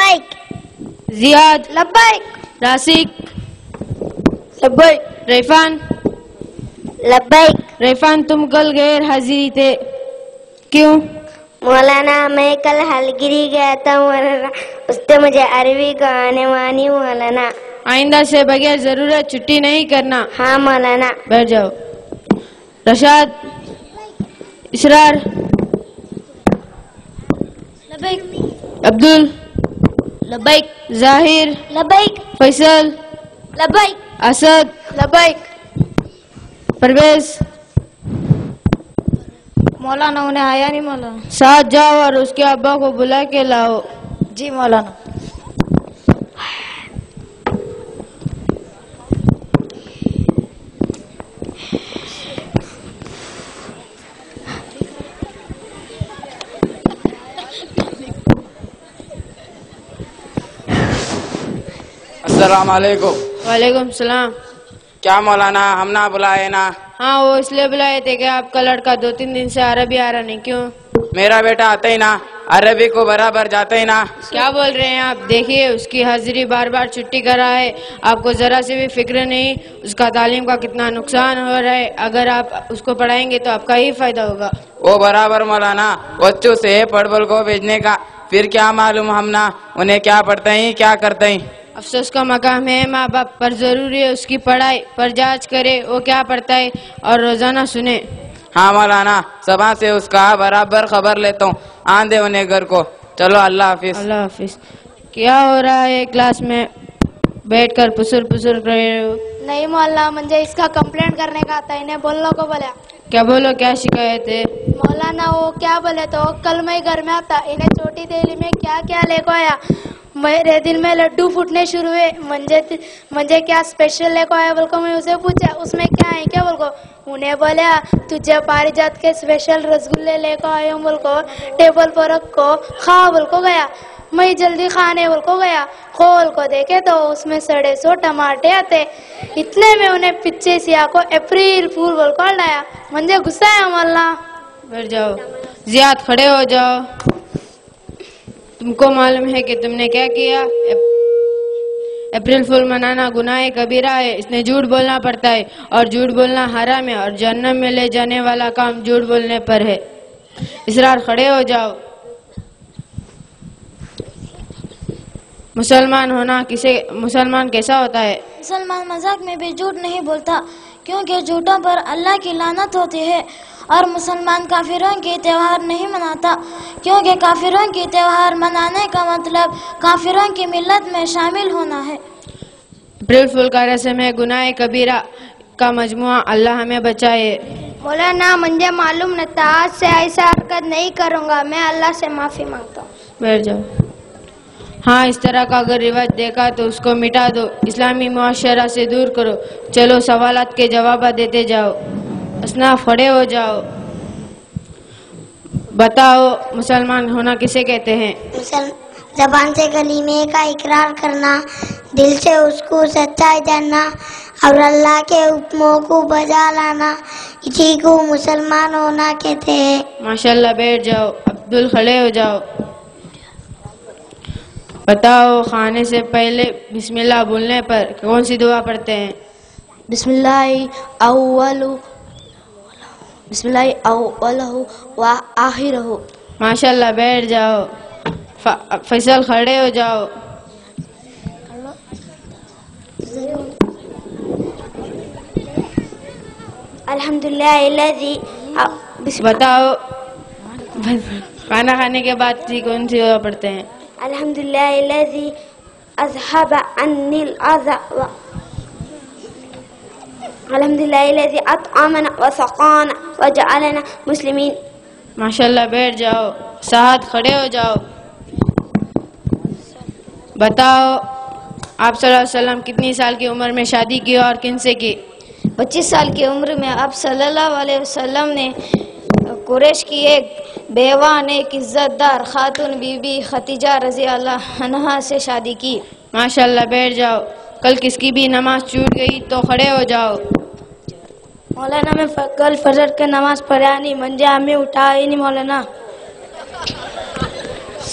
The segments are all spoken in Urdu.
لبیک. زیاد. لبیک. راسک. لبیک. ریفان. لبیک. ریفان تم کل غیر حاضری تھے کیوں؟ مولانا میں کل ہلگری گیا تھا مولانا، اس سے مجھے عربی کو آنے وانی مولانا. آئندہ سے بغیر ضرورت چھٹی نہیں کرنا. ہاں مولانا. بیٹھ جاؤ. رشاد. اسرار. لبیک. عبدل. لبیک. ظاہر. لبیک. فیصل. لبیک. اسد. لبیک. پرویز. مولانا انہیں آیا نہیں مولانا. ساتھ جاؤ اور اس کے ابا کو بلا کے لاؤ. جی مولانا. السلام علیکم. وعلیکم السلام. کیا مولانا ہم نہ بلائے نا؟ ہاں وہ اس لیے بلائے تھے کہ آپ کا لڑکا 2-3 دن سے عربی آ رہا نہیں. کیوں؟ میرا بیٹا آتا ہی نا، عربی کو برابر جاتا ہی نا. کیا بول رہے ہیں آپ؟ دیکھیے اس کی حاضری بار بار چھٹی کر رہا ہے، آپ کو ذرا سے بھی فکر نہیں اس کا تعلیم کا کتنا نقصان ہو رہا ہے. اگر آپ اس کو پڑھائیں گے تو آپ کا ہی فائدہ ہوگا. وہ برابر مولانا بچوں سے پڑھ بول کو بھیجنے کا، پھر کیا معلوم ہم نا انہیں کیا پڑھتے ہیں کیا کرتے ہیں. افسوس کا مقام ہے ماں باپ پر، ضروری ہے اس کی پڑھائی پر جانچ کرے وہ کیا پڑھتا ہے اور روزانہ سنے. ہاں مولانا صبح سے اس کا برابر خبر لیتا ہوں. آندے انہیں گھر کو. چلو اللہ حافظ. اللہ حافظ. کیا ہو رہا ہے کلاس میں بیٹھ کر پسر پسر کر رہے ہو؟ نہیں مولانا مجھے اس کا کمپلینٹ کرنے کا آتا ہے، انہیں بولنے کو بولا. کیا بولو، کیا شکایت ہے؟ مولانا وہ کیا بولے تو کل میں گھر میں آتا، انہیں چھوٹی تیلی میں کیا کیا لے کو آیا. میرے دل میں لڈو پھوٹنے شروع ہوئے. مجھے کیا اسپیشل لے کو آیا بول کو میں اسے پوچھا اس میں کیا ہے کیا بول کو. انہیں بولا تجھے پاری جات کے اسپیشل رسگلے لے کو آئے ہوں بول کو، ٹیبل پر رکھ کو کھا بول کو گیا. میں جلدی کھانے بول کو گیا، کھول کو دیکھے تو اس میں سڑے سو ٹماٹے آتے. اتنے میں انہیں پیچھے سیا کو اپریل پھول بول کو لایا. مجھے غصہ ہے مولانا. بیٹھ جاؤ. زیاد کھڑے ہو جاؤ. تم کو معلوم ہے کہ تم نے کیا کیا؟ اپریل فول منانا گناہ کبیرہ ہے. اس نے جھوٹ بولنا پڑتا ہے اور جھوٹ بولنا حرام ہے اور جہنم میں لے جانے والا کام جھوٹ بولنے پر ہے. اسرار کھڑے ہو جاؤ. مسلمان کیسا ہوتا ہے؟ مسلمان مذاق میں بھی جھوٹ نہیں بولتا، کیونکہ جھوٹوں پر اللہ کی لعنت ہوتی ہے. اور مسلمان کافروں کے تہوار نہیں مناتا، کیونکہ کافروں کے تہوار منانے کا مطلب کافروں کی ملت میں شامل ہونا ہے. اپریل فول کا رسم ہے گناہ کبیرہ کا مجموعہ. اللہ ہمیں بچائے. مولانا مجھے معلوم نہ تھا، آج سے ایسا حرکت نہیں کروں گا. میں اللہ سے معافی مانگتا ہوں. بیٹھ جاؤ. ہاں اس طرح کا اگر رواج دیکھا تو اس کو مٹا دو، اسلامی معاشرہ سے دور کرو. چلو سوالات کے جوابات دیتے جاؤ. اصناف کھڑے ہو جاؤ. بتاؤ مسلمان ہونا کسے کہتے ہیں؟ زبان سے کلمے کا اقرار کرنا، دل سے اس کو سچائی جاننا اور اللہ کے حکموں کو بجا لانا، اسی کو مسلمان ہونا کہتے ہیں. ماشاءاللہ. بیٹھ جاؤ. عبدل کھڑے ہو جاؤ. بتاؤ کھانے سے پہلے بسم اللہ بولنے پر کون سی دعا پڑھتے ہیں؟ بسم اللہ اولہ و آخرہ. ماشاءاللہ. بیٹھ جاؤ. فیصل کھڑے ہو جاؤ. الحمدللہ الذی. بتاؤ کھانا کھانے کے بعد کون سی دعا پڑھتے ہیں؟ الحمدللہ الذی اذھب عنی الاذى. الحمدللہ الذی اطعمنا وسقانا وجعلنا مسلمین. ماشاءاللہ. بیٹھ جاؤ. سعد کھڑے ہو جاؤ. بتاؤ آپ صلی اللہ علیہ وسلم کتنی سال کی عمر میں شادی کی اور کن سے کی؟ 25 سال کی عمر میں آپ صلی اللہ علیہ وسلم نے قریش کی ایک بیوہ نیک عزت دار خاتون بی بی خدیجہ رضی اللہ عنہا سے شادی کی. ماشاءاللہ. بیٹھ جاؤ. کل کس کی بھی نماز چھوٹ گئی تو کھڑے ہو جاؤ. مولانا میں کل فجر کے نماز پڑھا نہیں، منجے ہمیں اٹھا ہی نہیں مولانا.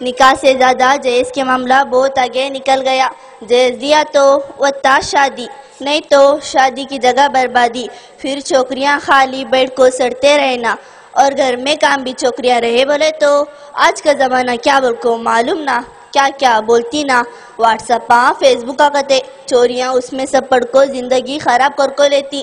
نکاح سے زیادہ جہیز کے معاملہ بہت آگے نکل گیا. جہیز دیا تو وتا شادی, نہیں تو شادی کی جگہ بربادی. پھر چھوکریاں خالی بیٹھ کو سڑتے رہنا اور گھر میں کام بھی چھوکریاں رہے بولے تو آج کا زمانہ کیا بول کو معلوم نا, کیا کیا بولتی نا. واٹس اپ فیس بک آگتے چوریاں اس میں سب پڑھ کو زندگی خراب کر کو لیتی.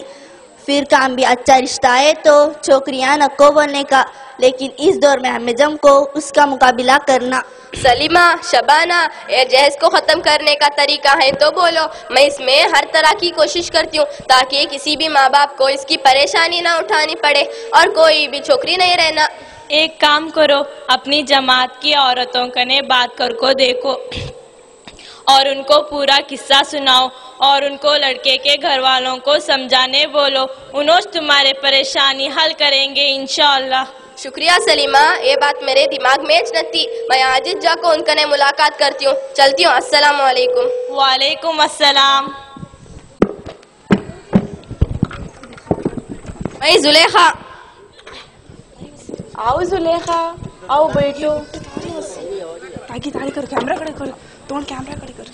پھر کام بھی اچھا رشتہ ہے تو چھوکریاں نکو بولنے کا, لیکن اس دور میں ہمیں جم کو اس کا مقابلہ کرنا. سلیمہ, شبانہ, یہ جہیز کو ختم کرنے کا طریقہ ہے تو بولو. میں اس میں ہر طرح کی کوشش کرتی ہوں تاکہ کسی بھی ماں باپ کو اس کی پریشانی نہ اٹھانی پڑے اور کوئی بھی چھوکری نہیں رہنا. ایک کام کرو, اپنی جماعت کی عورتوں کنے بات کر کو دیکھو اور ان کو پورا قصہ سناؤ اور ان کو لڑکے کے گھر والوں کو سمجھانے بولو. انہوں تمہارے پریشانی حل کریں گے انشاءاللہ. شکریہ سلیمہ, یہ بات میرے دماغ میں نہ تھی. میں آج جا کو ان کنے ملاقات کرتی ہوں. چلتی ہوں. السلام علیکم. وعلیکم السلام. میں زلیخا. آؤ زلیخا, آؤ بیٹھو. آگے تاڑی کر, کیمرہ کھڑے کر, تو کیمرہ کھڑے کر.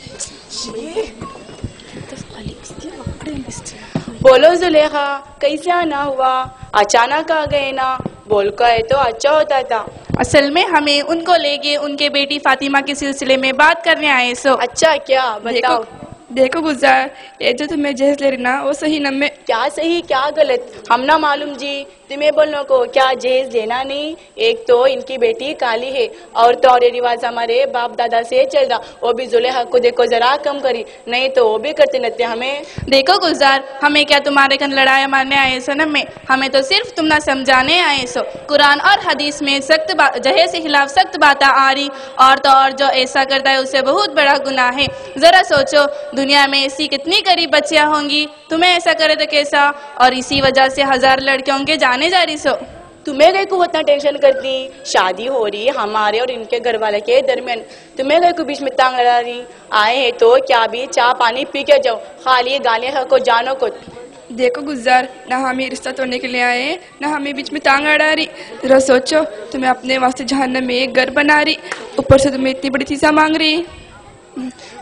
بولو زلیخا, کیسے آنا ہوا؟ اچانک آ گئے نا, بول کا ہے تو اچھا ہوتا تھا. اصل میں ہمیں ان کو لے کے ان کے بیٹی فاطمہ کے سلسلے میں بات کرنے آئے. سو اچھا, کیا بتاؤ. دیکھو گزار, یہ جو تمہیں جہیز لے رہی نا وہ صحیح نہ میں. کیا صحیح کیا غلط ہم نہ معلوم جی. تمہیں بولنے کو کیا جہیز لینا نہیں. ایک تو ان کی بیٹی کالی ہے اور تو اور رواج ہمارے باپ دادا سے چل رہا, وہ بھی زلیخا کو دیکھو ذرا کم کری, نہیں تو وہ بھی کرتے نتے ہمیں. دیکھو گزار, ہمیں کیا تمہارے کن لڑائی مارنے آئے سو نا میں, ہمیں تو صرف تم نہ سمجھانے آئے سو. قرآن اور حدیث میں سخت جہیز کے خلاف سخت باتیں آ رہی, اور تو اور جو ایسا کرتا ہے اسے بہت بڑا گناہ ہے. ذرا سوچو دنیا میں ایسی کتنی غریب بچیاں ہوں گی, تمہیں ایسا کرے تو کیسا, اور اسی وجہ سے ہزار لڑکیوں کے جانے جا رہی. سو تمہیں گئے کو اتنا ٹینشن کرتی, شادی ہو رہی ہمارے اور ان کے گھر والے کے درمیان, تمہیں گئے کو بیچ میں تانگ لڑا رہی. آئے ہیں تو کیا بھی چاہ پانی پی کے جاؤ, خالی گالیاں کو جانو کو. دیکھو گزار, نہ ہمیں رشتہ توڑنے کے لیے آئے نہ ہمیں بیچ میں ٹانگ اڑا رہی. ذرا سوچو, تمہیں اپنے واسطے جہنم میں ایک گھر بنا رہی, اوپر سے تمہیں اتنی بڑی چیزیں مانگ رہی.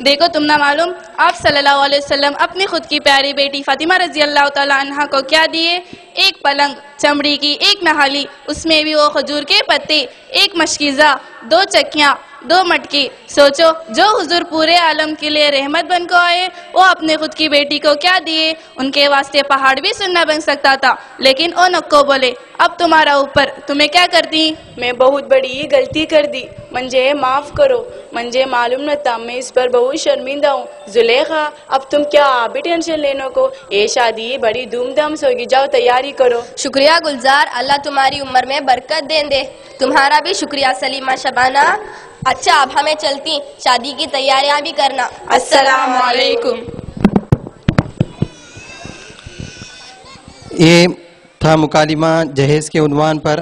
دیکھو تم نہ معلوم آپ صلی اللہ علیہ وسلم اپنی خود کی پیاری بیٹی فاطمہ رضی اللہ تعالی عنہا کو کیا دیے؟ ایک پلنگ چمڑی کی, ایک نہالی, اس میں بھی وہ کھجور کے پتے, ایک مشکیزہ, 2 چکیاں, 2 مٹکی. سوچو جو حضور پورے عالم کے لیے رحمت بن کو آئے, وہ اپنے خود کی بیٹی کو کیا دیے؟ ان کے واسطے پہاڑ بھی سننا بن سکتا تھا, لیکن او نکو بولے اب تمہارا اوپر, تمہیں کیا کرتی؟ میں بہت بڑی غلطی کر دی, مجھے معاف کرو, مجھے معلوم نہ تھا, میں اس پر بہت شرمندہ ہوں. زلیخا اب تم کیا بھی ٹینشن لینے کو, یہ شادی بڑی دھوم دھام سے ہوگی, جاؤ تیاری کرو. شکریہ گلزار, اللہ تمہاری عمر میں برکت دیں دے. تمہارا بھی شکریہ سلیمہ شبانہ. اچھا اب ہمیں چلتی, شادی کی تیاریاں بھی کرنا. السلام علیکم. یہ تھا مکالمہ جہیز کے عنوان پر,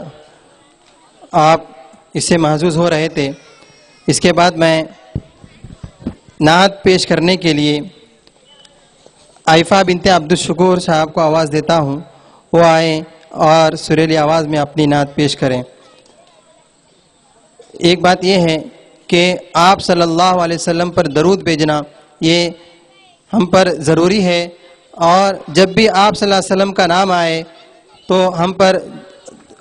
آپ اس سے محظوظ ہو رہے تھے. اس کے بعد میں نعت پیش کرنے کے لیے عائفہ بنت عبدالشکور صاحب کو آواز دیتا ہوں, وہ آئیں اور سریلی آواز میں اپنی نعت پیش کریں. ایک بات یہ ہے کہ آپ صلی اللہ علیہ وسلم پر درود بھیجنا یہ ہم پر ضروری ہے, اور جب بھی آپ صلی اللہ علیہ وسلم کا نام آئے تو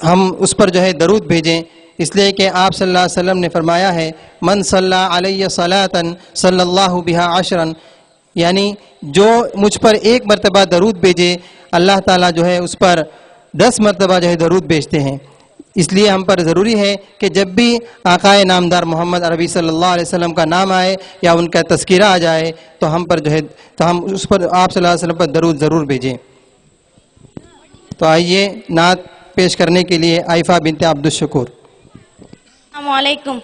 ہم اس پر جو ہے درود بھیجیں, اس لیے کہ آپ صلی اللہ علیہ وسلم نے فرمایا ہے من صلی علیہ صلاۃً صلی اللہ بہا عشراً, یعنی جو مجھ پر ایک مرتبہ درود بھیجے اللہ تعالیٰ جو ہے اس پر 10 مرتبہ جو ہے درود بھیجتے ہیں. اس لیے ہم پر ضروری ہے کہ جب بھی آقائے نامدار محمد عربی صلی اللہ علیہ وسلم کا نام آئے یا ان کا تذکرہ آ جائے تو ہم پر جو ہے تو ہم اس پر آپ صلی اللہ علیہ وسلم پر درود ضرور بھیجیں. تو آئیے نعت پیش کرنے کے لیے عائفہ بنت عبدالشکور. السلام علیکم.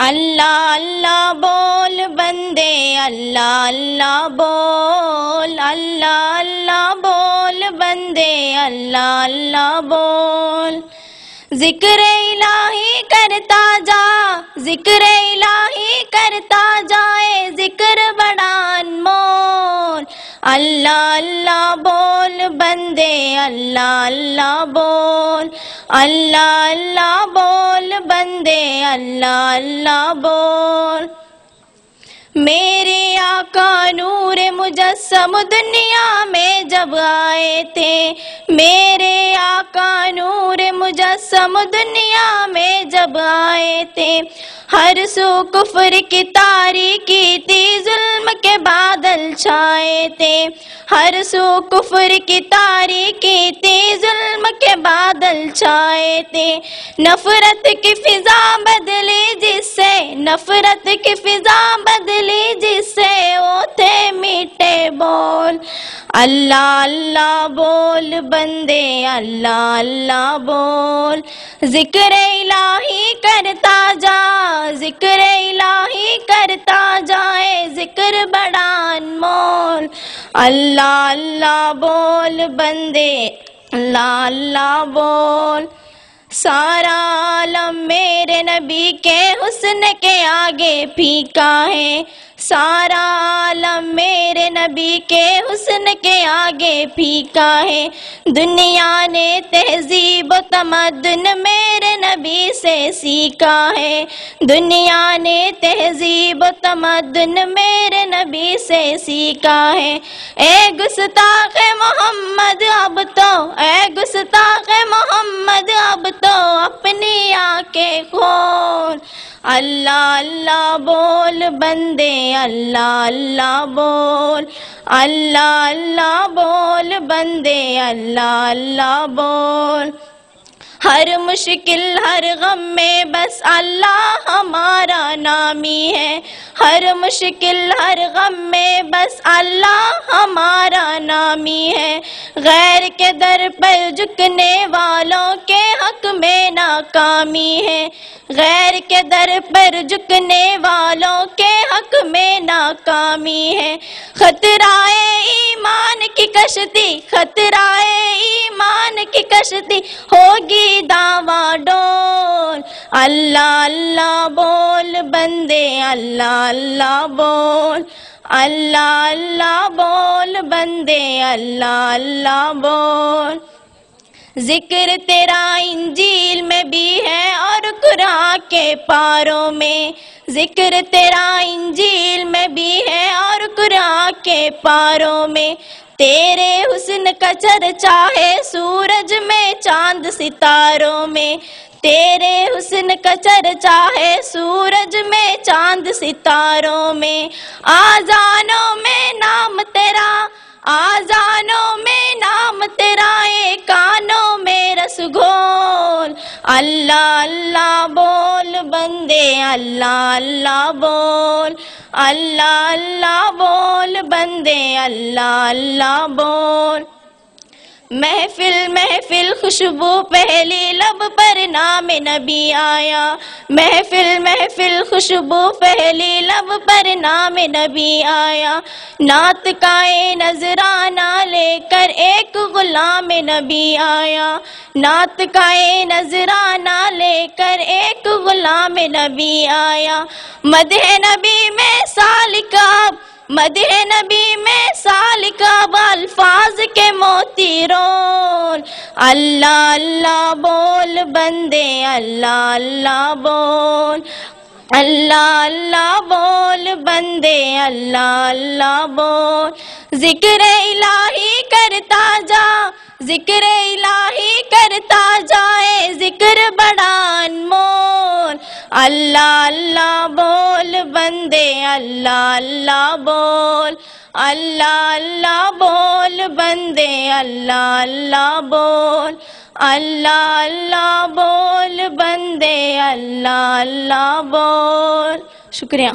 اللہ اللہ بول بندے, اللہ اللہ بول, اللہ اللہ بول بندے, اللہ اللہ بول. ذکر الہی کرتا جا, ذکر الہی کرتا جائے, ذکر بڑا انمول. اللہ اللہ بول بندے اللہ اللہ بول اللہ اللہ بول بندے اللہ اللہ بول میرے آقا نور مجسم دنیا میں جب آئے تھے میرے آقا نور مجسم دنیا میں جب آئے تھے ہر سو کفر کی تاریکی تھی ظلم کے بادل چھائے تھے ہر سو کفر کی تاریکی تھی ظلم کے بادل چھائے تھے نفرت کی فضا بدلی جس سے نفرت کی فضا بدلی جس سے وہ تھے میٹھے بول اللہ اللہ بول بندے اللہ اللہ بول ذکر الہی کرتا جا ذکر الہی کرتا جائے ذکر بڑا انمول اللہ اللہ بول بندے اللہ اللہ بول سارا عالم میرے نبی کے حسن کے آگے پھیکا ہے سارا عالم میرے نبی کے حسن کے آگے پھیکا ہے دنیا نے تہذیب و تمدن میرے نبی سے سیکھا ہے دنیا نے تہذیب و تمدن میرے نبی سے سیکھا ہے اے گستاخ محمد اب تو اے گستاخ محمد اب تو اپنی آنکھیں کھول اللہ اللہ بول بندے اللہ اللہ بول اللہ اللہ بول بندے اللہ اللہ بول ہر مشکل ہر غم میں بس اللہ ہمارا نامی ہے ہر مشکل ہر غم میں بس اللہ ہمارا نامی ہے غیر کے در پر جھکنے والوں کے حق میں ناکامی ہے غیر کے در پر جھکنے والوں کے حق میں ناکامی ہے خطرائے ایمان کی کشتی خطرائے ایمان کی کشتی ہوگی دعویٰ ڈول اللہ اللہ بول بندے اللہ اللہ بول اللہ اللہ بول بندے اللہ اللہ بول ذکر تیرا انجیل میں بھی ہے اور قرآن کے پاروں میں ذکر تیرا انجیل میں بھی ہے اور قرآن کے پاروں میں تیرے حسن کا چرچا ہے سورج میں چاند ستاروں میں تیرے حسن کا چرچا ہے سورج میں چاند ستاروں میں آذانوں میں نام تیرا آذانوں میں نام تیرا کانوں میں رس گھول اللہ اللہ بول بندے اللہ اللہ بول اللہ اللہ بول بندے اللہ اللہ بول محفل محفل خوشبو پہلی لب پر نام نبی آیا محفل محفل خوشبو پہلی لب پر نام نبی آیا نعت کا نذرانہ لے کر ایک غلام نبی آیا نعت کا نذرانہ لے کر ایک غلام نبی آیا مدح نبی میں سالکاب مدح نبی میں سالکاب الفاظ کے موتی رول اللہ اللہ بول بندے اللہ اللہ بول اللہ اللہ بول بندے اللہ اللہ بول ذکر الہی کرتا جا ذکر الہی کرتا جائے ذکر بڑا انمول اللہ اللہ بول بندے اللہ اللہ بول اللہ اللہ بول بندے اللہ اللہ بول اللہ اللہ بول بندے اللہ اللہ بول شکریہ